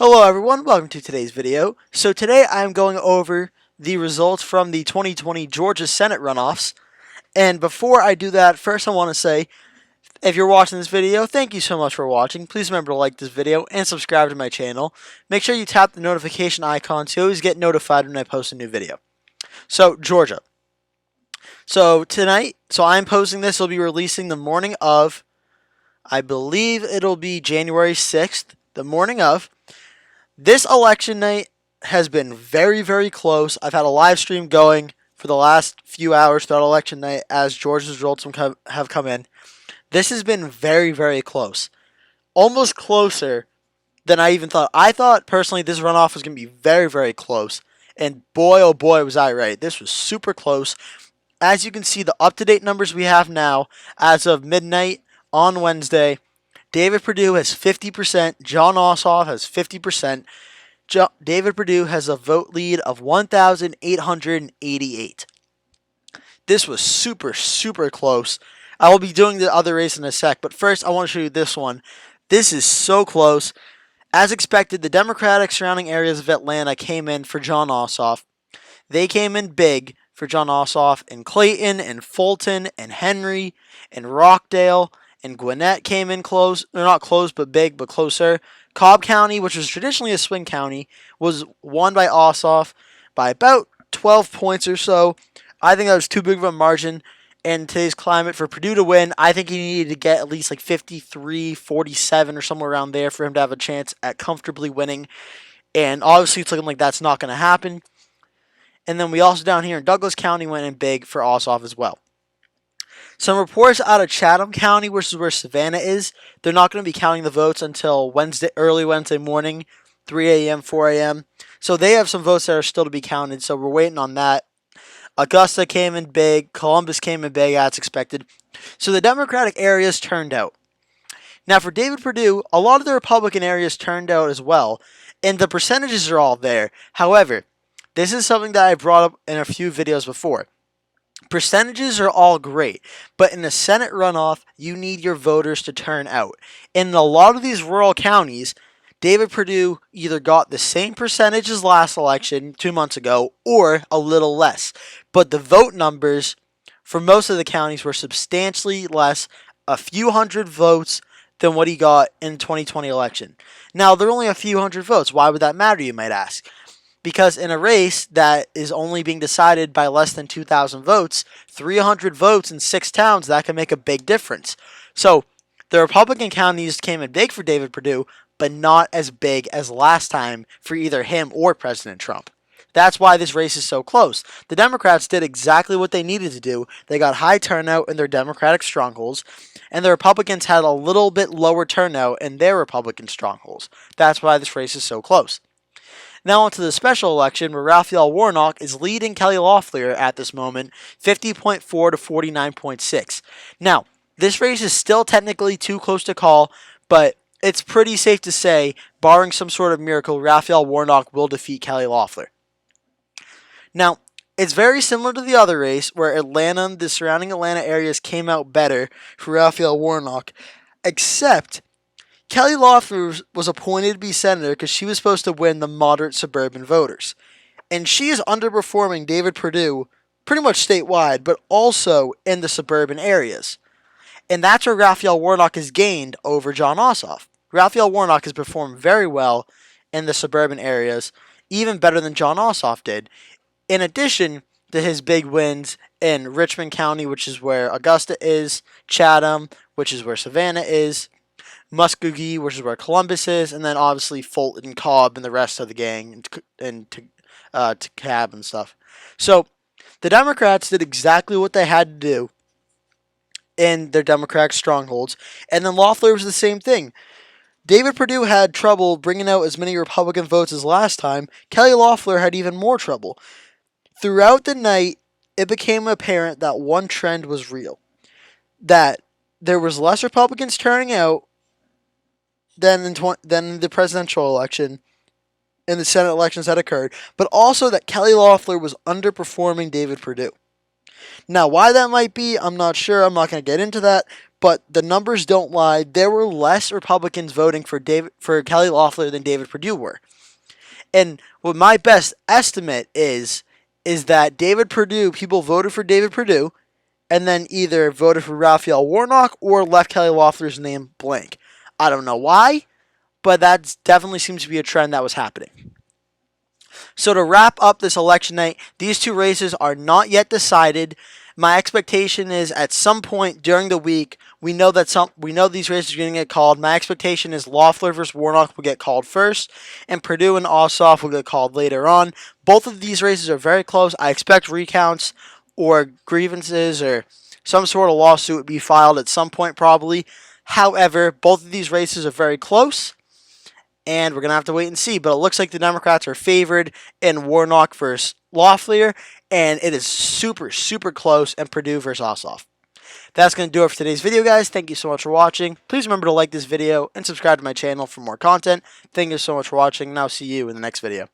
Hello everyone, welcome to today's video. So today I'm going over the results from the 2020 Georgia Senate runoffs. And before I do that, first I want to say, if you're watching this video, thank you so much for watching. Please remember to like this video and subscribe to my channel. Make sure you tap the notification icon to always get notified when I post a new video. So, Georgia. So tonight, I'm posting this, it'll be releasing the morning of, I believe it'll be January 6th, the morning of. This election night has been very, very close. I've had a live stream going for the last few hours throughout election night as Georgia's results have come in. This has been very, very close. Almost closer than I even thought. I thought, personally, this runoff was going to be very, very close. And boy, oh boy, was I right. This was super close. As you can see, the up-to-date numbers we have now, as of midnight on Wednesday, David Perdue has 50%. John Ossoff has 50%. David Perdue has a vote lead of 1,888. This was super, super close. I will be doing the other race in a sec, but first I want to show you this one. This is so close. As expected, the Democratic surrounding areas of Atlanta came in for John Ossoff. They came in big for John Ossoff, and Clayton, and Fulton, and Henry, and Rockdale, and Gwinnett came in close. They're not close, but big, but closer. Cobb County, which was traditionally a swing county, was won by Ossoff by about 12 points or so. I think that was too big of a margin in today's climate for Perdue to win. I think he needed to get at least like 53, 47 or somewhere around there for him to have a chance at comfortably winning. And obviously it's looking like that's not going to happen. And then we also down here in Douglas County went in big for Ossoff as well. Some reports out of Chatham County, which is where Savannah is, they're not going to be counting the votes until early Wednesday morning, 3 a.m., 4 a.m. So they have some votes that are still to be counted, so we're waiting on that. Augusta came in big. Columbus came in big, as expected. So the Democratic areas turned out. Now for David Perdue, a lot of the Republican areas turned out as well, and the percentages are all there. However, this is something that I brought up in a few videos before. Percentages are all great, but in a Senate runoff, you need your voters to turn out. In a lot of these rural counties, David Perdue either got the same percentage as last election 2 months ago or a little less. But the vote numbers for most of the counties were substantially less, a few hundred votes than what he got in the 2020 election. Now, they're only a few hundred votes. Why would that matter, you might ask? Because in a race that is only being decided by less than 2,000 votes, 300 votes in 6 towns, that can make a big difference. So the Republican counties came in big for David Perdue, but not as big as last time for either him or President Trump. That's why this race is so close. The Democrats did exactly what they needed to do. They got high turnout in their Democratic strongholds, and the Republicans had a little bit lower turnout in their Republican strongholds. That's why this race is so close. Now on to the special election where Ralphael Warnock is leading Kelly Loeffler at this moment, 50.4 to 49.6. Now, this race is still technically too close to call, but it's pretty safe to say, barring some sort of miracle, Ralphael Warnock will defeat Kelly Loeffler. Now, it's very similar to the other race where Atlanta, the surrounding Atlanta areas came out better for Ralphael Warnock, except Kelly Loeffler was appointed to be senator because she was supposed to win the moderate suburban voters. And she is underperforming David Perdue pretty much statewide, but also in the suburban areas. And that's where Ralphael Warnock has gained over John Ossoff. Ralphael Warnock has performed very well in the suburban areas, even better than John Ossoff did. In addition to his big wins in Richmond County, which is where Augusta is, Chatham, which is where Savannah is, Muskogee, which is where Columbus is, and then obviously Fulton, Cobb, and the rest of the gang, and Cab and stuff. So the Democrats did exactly what they had to do in their Democratic strongholds, and then Loeffler was the same thing. David Perdue had trouble bringing out as many Republican votes as last time. Kelly Loeffler had even more trouble. Throughout the night, it became apparent that one trend was real. That there was less Republicans turning out than the presidential election and the Senate elections that occurred, but also that Kelly Loeffler was underperforming David Perdue. Now, why that might be, I'm not sure. I'm not going to get into that, but the numbers don't lie. There were less Republicans voting for Kelly Loeffler than David Perdue were. And what my best estimate is that David Perdue, people voted for David Perdue, and then either voted for Ralphael Warnock or left Kelly Loeffler's name blank. I don't know why, but that definitely seems to be a trend that was happening. So to wrap up this election night, these two races are not yet decided. My expectation is at some point during the week, we know these races are going to get called. My expectation is Loeffler versus Warnock will get called first, and Perdue and Ossoff will get called later on. Both of these races are very close. I expect recounts or grievances or some sort of lawsuit would be filed at some point probably. However, both of these races are very close, and we're going to have to wait and see. But it looks like the Democrats are favored in Warnock versus Loeffler, and it is super, super close in Perdue versus Ossoff. That's going to do it for today's video, guys. Thank you so much for watching. Please remember to like this video and subscribe to my channel for more content. Thank you so much for watching, and I'll see you in the next video.